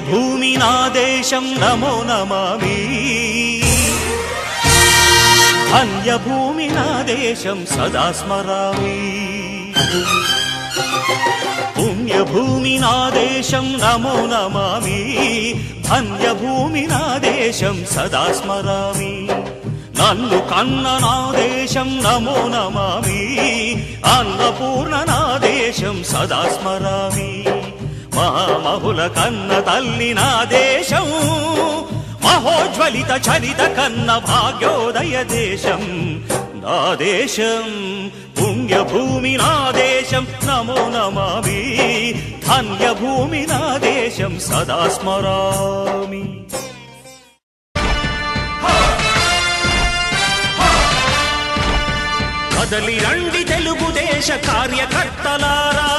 పుణ్యభూమి నా దేశం నమో నమామి ధన్యభూమి నా దేశం సదా స్మరామి పుణ్యభూమి నా దేశం నమో నమామి ధన్యభూమి నా దేశం సదా స్మరామి నన్ను కన్న నా దేశం నమో నమామి అన్నపూర్ణ నా దేశం సదా స్మరామి మహామహుల కన్న తల్లి నా దేశం మహోజ్వలిత చరిత కన్న భాగ్యోదయ దేశం నా దేశం పుణ్యభూమి నా దేశం నమో నమామి ధన్యభూమి నా దేశం సదా స్మరామి కదలి రండి తెలుగుదేశ కార్యకర్తలారా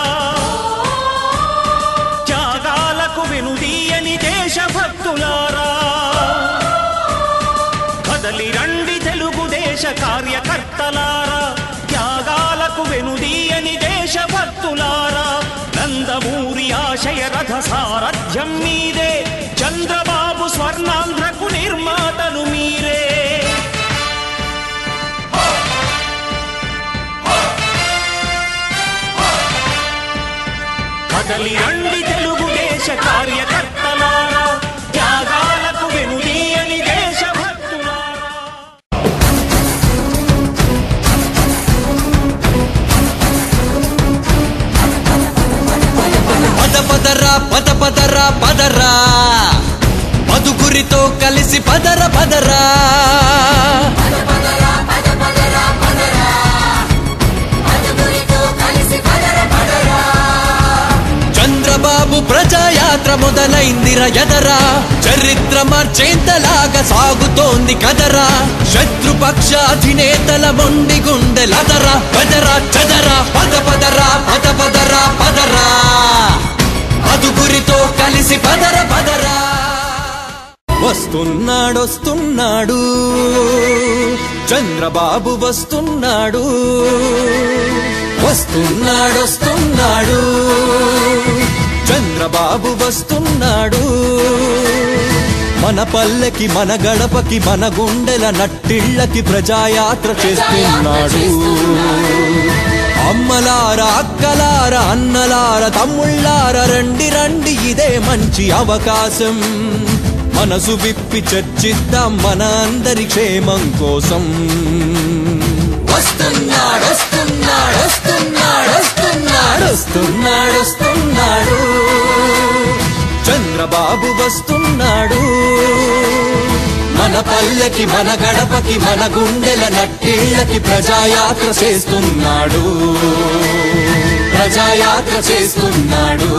త్యాగాలకు వెనుదీయని దేశభక్తులారా కదలి రండి తెలుగుదేశ కార్యకర్తలారా త్యాగాలకు వెనుదీయని దేశభక్తులారా నందమూరి ఆశయ రథ సారథ్యం మీదే చంద్రబాబు స్వర్ణాంధ్రకు నిర్మాతలు మీరే కదలి రండి తెలుగుదేశ కార్యకర్తలారా త్యాగాలకు వెనుదీయని దేశభక్తులారా పదపదరా పదపదరా పదరా పదుగురితో కలిసి పదర పదరా చంద్రబాబు ప్రజాయాత్ర మొదలైందిర ఎదరా చరిత్ర మార్చేంతలాగా సాగుతోంది కదరా శత్రుపక్ష అధినేతల మొండి గుండెలదరా పదరా చదరా పదపదరా పదపదరా పదరా పదుగురితో కలిసి పదర పదరా వస్తున్నాడు చంద్రబాబు వస్తున్నాడు వస్తున్నాడు చంద్రబాబు వస్తున్నాడు మన పల్లెకి మన గడపకి మన గుండెల నట్టిళ్ళకి ప్రజాయాత్ర చేస్తున్నాడు అమ్మలార అక్కలార అన్నలార తమ్ముళ్ళార రండి రండి ఇదే మంచి అవకాశం మనసు విప్పి చర్చిద్దాం మన అందరి క్షేమం కోసం వస్తున్నాడు వస్తున్నాడు వస్తున్నాడు వస్తున్నాడు వస్తున్నాడు వస్తున్నాడు చంద్రబాబు వస్తున్నాడు మన పల్లెకి మన గడపకి మన గుండెల నట్టిళ్ళకి ప్రజాయాత్ర చేస్తున్నాడు ప్రజాయాత్ర చేస్తున్నాడు